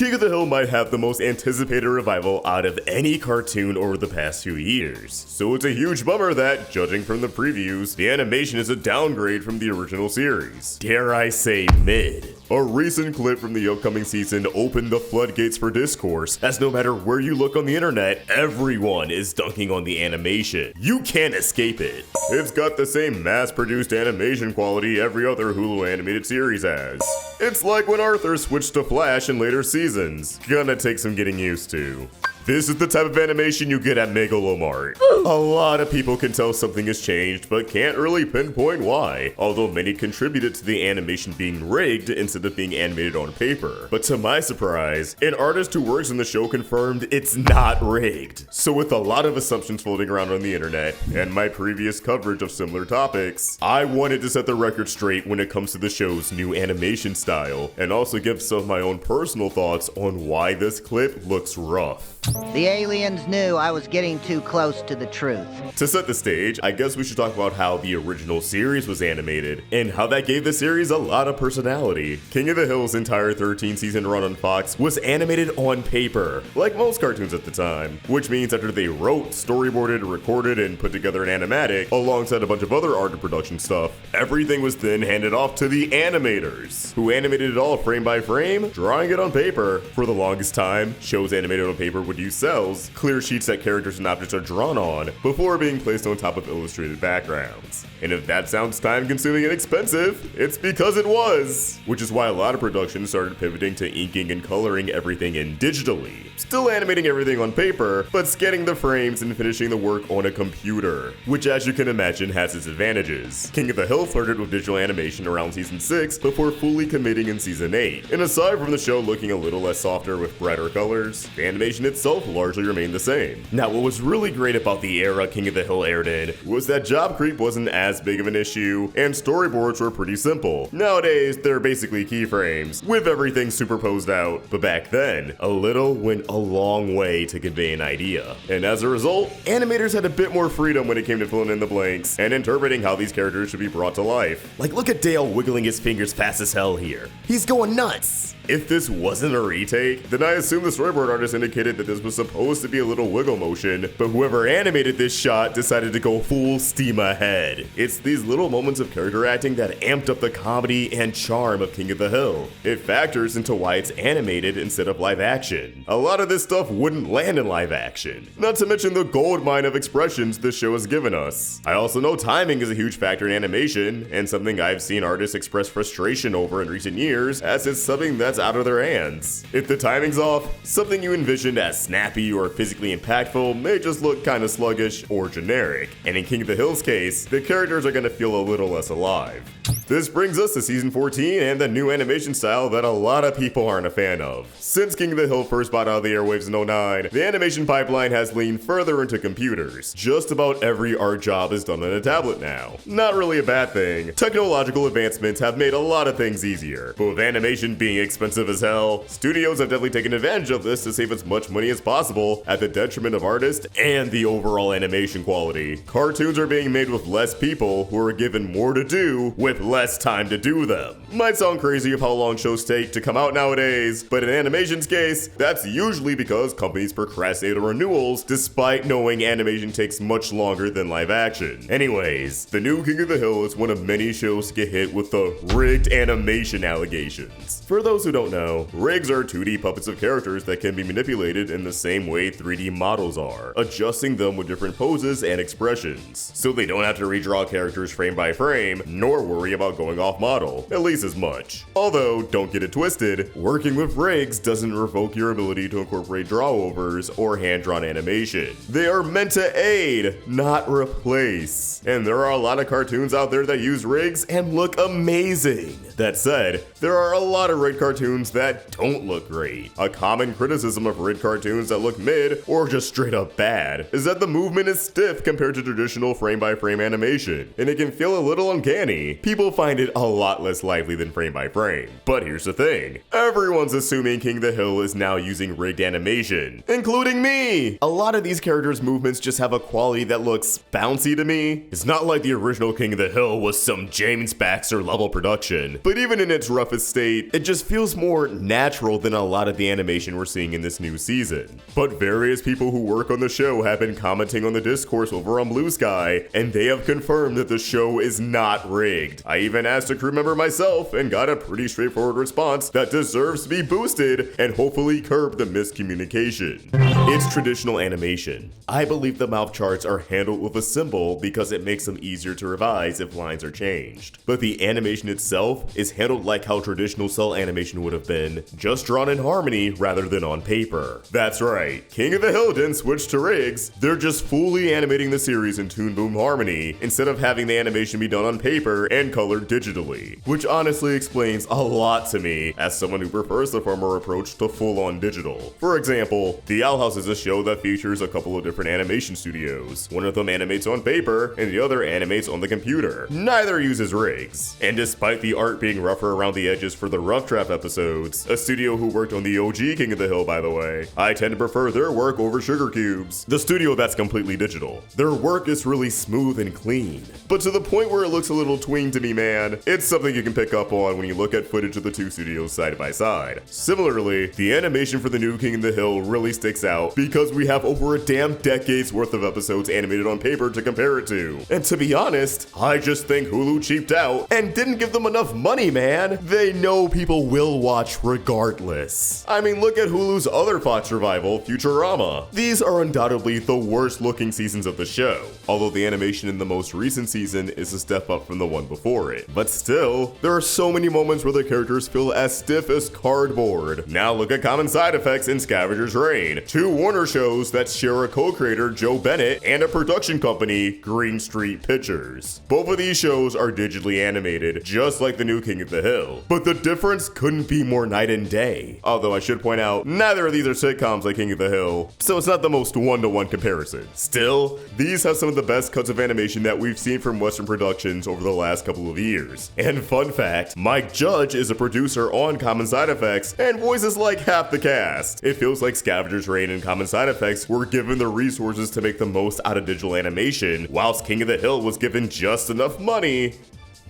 King of the Hill might have the most anticipated revival out of any cartoon over the past few years, so it's a huge bummer that, judging from the previews, the animation is a downgrade from the original series. Dare I say mid. A recent clip from the upcoming season opened the floodgates for discourse, as no matter where you look on the internet, everyone is dunking on the animation. You can't escape it. It's got the same mass-produced animation quality every other Hulu animated series has. It's like when Arthur switched to Flash in later seasons. Gonna take some getting used to. This is the type of animation you get at Megalomart. A lot of people can tell something has changed, but can't really pinpoint why, although many contributed to the animation being rigged instead of being animated on paper. But to my surprise, an artist who works on the show confirmed it's not rigged. So with a lot of assumptions floating around on the internet, and my previous coverage of similar topics, I wanted to set the record straight when it comes to the show's new animation style, and also give some of my own personal thoughts on why this clip looks rough. The aliens knew I was getting too close to the truth. To set the stage, I guess we should talk about how the original series was animated, and how that gave the series a lot of personality. King of the Hill's entire 13-season run on Fox was animated on paper, like most cartoons at the time, which means after they wrote, storyboarded, recorded, and put together an animatic, alongside a bunch of other art and production stuff, everything was then handed off to the animators, who animated it all frame by frame, drawing it on paper. For the longest time, shows animated on paper would use cells, clear sheets that characters and objects are drawn on, before being placed on top of illustrated backgrounds. And if that sounds time-consuming and expensive, it's because it was! Which is why a lot of productions started pivoting to inking and coloring everything in digitally. Still animating everything on paper, but scanning the frames and finishing the work on a computer, which as you can imagine has its advantages. King of the Hill flirted with digital animation around season 6 before fully committing in season 8. And aside from the show looking a little less softer with brighter colors, the animation itself largely remained the same. Now, what was really great about the era King of the Hill aired in was that job creep wasn't as big of an issue, and storyboards were pretty simple. Nowadays, they're basically keyframes, with everything superposed out, but back then, a little went a long way to convey an idea. And as a result, animators had a bit more freedom when it came to filling in the blanks, and interpreting how these characters should be brought to life. Like, look at Dale wiggling his fingers fast as hell here. He's going nuts! If this wasn't a retake, then I assume the storyboard artist indicated that this was supposed to be a little wiggle motion, but whoever animated this shot decided to go full steam ahead. It's these little moments of character acting that amped up the comedy and charm of King of the Hill. It factors into why it's animated instead of live action. A lot of this stuff wouldn't land in live action, not to mention the goldmine of expressions this show has given us. I also know timing is a huge factor in animation, and something I've seen artists express frustration over in recent years, as it's something that's out of their hands. If the timing's off, something you envisioned as snappy or physically impactful may just look kinda sluggish or generic, and in King of the Hill's case, the characters are gonna feel a little less alive. This brings us to season 14 and the new animation style that a lot of people aren't a fan of. Since King of the Hill first bought out of the airwaves in 2009, the animation pipeline has leaned further into computers. Just about every art job is done on a tablet now. Not really a bad thing. Technological advancements have made a lot of things easier, but with animation being expensive as hell, studios have definitely taken advantage of this to save as much money as possible at the detriment of artists and the overall animation quality. Cartoons are being made with less people who are given more to do with less time to do them. Might sound crazy of how long shows take to come out nowadays, but in animation's case, that's usually because companies procrastinate on renewals despite knowing animation takes much longer than live action. Anyways, the new King of the Hill is one of many shows to get hit with the rigged animation allegations. For those who don't know, rigs are 2D puppets of characters that can be manipulated in the same way 3D models are, adjusting them with different poses and expressions, so they don't have to redraw characters frame by frame, nor worry about going off model, at least as much. Although, don't get it twisted, working with rigs doesn't revoke your ability to incorporate drawovers or hand-drawn animation. They are meant to aid, not replace. And there are a lot of cartoons out there that use rigs and look amazing. That said, there are a lot of rigged cartoons that don't look great. A common criticism of rigged cartoons that look mid or just straight up bad is that the movement is stiff compared to traditional frame-by-frame animation, and it can feel a little uncanny. People still find it a lot less lively than frame by frame. But here's the thing, everyone's assuming King of the Hill is now using rigged animation, including me! A lot of these characters' movements just have a quality that looks bouncy to me. It's not like the original King of the Hill was some James Baxter level production, but even in its roughest state, it just feels more natural than a lot of the animation we're seeing in this new season. But various people who work on the show have been commenting on the discourse over on Blue Sky, and they have confirmed that the show is not rigged. I even asked a crew member myself and got a pretty straightforward response that deserves to be boosted and hopefully curb the miscommunication. It's traditional animation. I believe the mouth charts are handled with a symbol because it makes them easier to revise if lines are changed. But the animation itself is handled like how traditional cell animation would have been, just drawn in harmony rather than on paper. That's right, King of the Hill didn't switch to rigs, they're just fully animating the series in Toon Boom Harmony instead of having the animation be done on paper and colored digitally, which honestly explains a lot to me as someone who prefers the former approach to full-on digital. For example, The Owl House is a show that features a couple of different animation studios. One of them animates on paper and the other animates on the computer. Neither uses rigs. And despite the art being rougher around the edges for the Rough Draft episodes, a studio who worked on the OG King of the Hill, by the way, I tend to prefer their work over Sugar Cubes, the studio that's completely digital. Their work is really smooth and clean, but to the point where it looks a little tween to me, man. It's something you can pick up on when you look at footage of the two studios side by side. Similarly, the animation for the new King of the Hill really sticks out because we have over a damn decade's worth of episodes animated on paper to compare it to. And to be honest, I just think Hulu cheaped out and didn't give them enough money, man. They know people will watch regardless. I mean, look at Hulu's other Fox revival, Futurama. These are undoubtedly the worst looking seasons of the show, although the animation in the most recent season is a step up from the one before it. But still, there are so many moments where the characters feel as stiff as cardboard. Now look at Common Side Effects and Scavenger's Reign, two Warner shows that share a co-creator, Joe Bennett, and a production company, Green Street Pictures. Both of these shows are digitally animated, just like the new King of the Hill, but the difference couldn't be more night and day. Although I should point out, neither of these are sitcoms like King of the Hill, so it's not the most one-to-one comparison. Still, these have some of the best cuts of animation that we've seen from Western productions over the last couple of years. And fun fact, Mike Judge is a producer on Common Side Effects and voices like half the cast. It feels like Scavenger's Reign and Common Side Effects were given the resources to make the most out of digital animation, whilst King of the Hill was given just enough money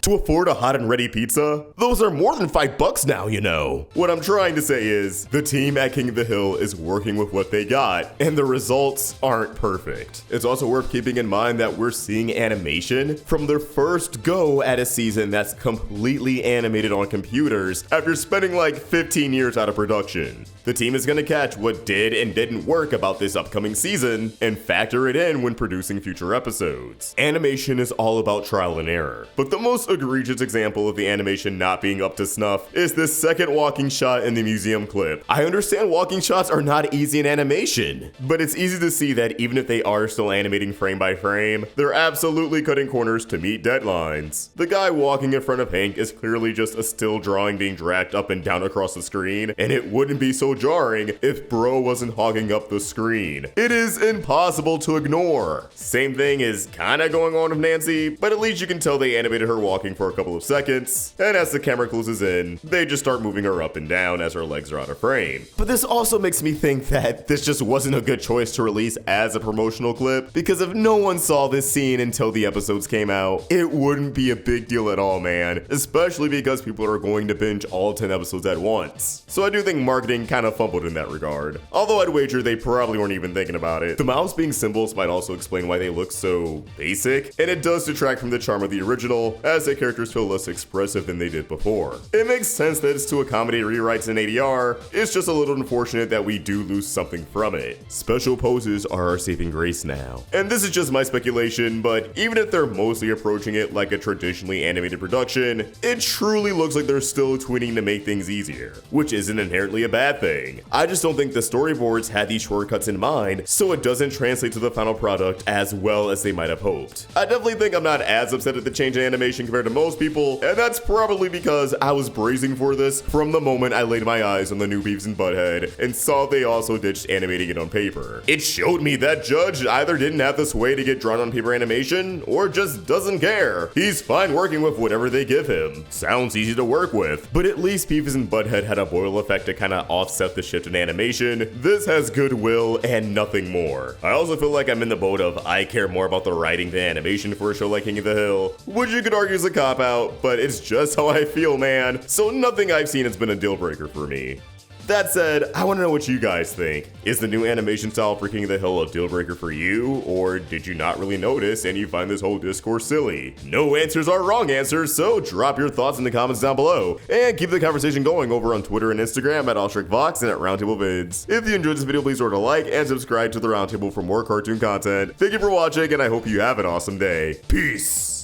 to afford a hot and ready pizza. Those are more than $5 now, you know. What I'm trying to say is, the team at King of the Hill is working with what they got, and the results aren't perfect. It's also worth keeping in mind that we're seeing animation from their first go at a season that's completely animated on computers after spending like 15 years out of production. The team is gonna catch what did and didn't work about this upcoming season and factor it in when producing future episodes. Animation is all about trial and error, but the most egregious example of the animation not being up to snuff is this second walking shot in the museum clip. I understand walking shots are not easy in animation, but it's easy to see that even if they are still animating frame by frame, they're absolutely cutting corners to meet deadlines. The guy walking in front of Hank is clearly just a still drawing being dragged up and down across the screen, and it wouldn't be so jarring if bro wasn't hogging up the screen. It is impossible to ignore. Same thing is kinda going on with Nancy, but at least you can tell they animated her walking for a couple of seconds, and as the camera closes in, they just start moving her up and down as her legs are out of frame. But this also makes me think that this just wasn't a good choice to release as a promotional clip, because if no one saw this scene until the episodes came out, it wouldn't be a big deal at all, man, especially because people are going to binge all 10 episodes at once. So I do think marketing kind of fumbled in that regard, although I'd wager they probably weren't even thinking about it. The mouths being symbols might also explain why they look so basic, and it does detract from the charm of the original, as the characters feel less expressive than they did before. It makes sense that it's to accommodate rewrites in ADR, it's just a little unfortunate that we do lose something from it. Special poses are our saving grace now. And this is just my speculation, but even if they're mostly approaching it like a traditionally animated production, it truly looks like they're still tweening to make things easier, which isn't inherently a bad thing. I just don't think the storyboards had these shortcuts in mind, so it doesn't translate to the final product as well as they might have hoped. I definitely think I'm not as upset at the change in animation compared compared to most people, and that's probably because I was bracing for this from the moment I laid my eyes on the new Beavis and Butthead and saw they also ditched animating it on paper. It showed me that Judge either didn't have the sway to get drawn on paper animation, or just doesn't care. He's fine working with whatever they give him. Sounds easy to work with, but at least Beavis and Butthead had a boil effect to kind of offset the shift in animation. This has goodwill and nothing more. I also feel like I'm in the boat of I care more about the writing than animation for a show like King of the Hill, which you could argue is a cop-out, but it's just how I feel, man. So nothing I've seen has been a deal breaker for me. That said, I want to know what you guys think. Is the new animation style for King of the Hill a deal breaker for you, or did you not really notice and you find this whole discourse silly? No answers are wrong answers, so drop your thoughts in the comments down below, and keep the conversation going over on Twitter and Instagram at AllStrikeVox and at Roundtable Vids. If you enjoyed this video, please order a like and subscribe to the Roundtable for more cartoon content. Thank you for watching, and I hope you have an awesome day. Peace!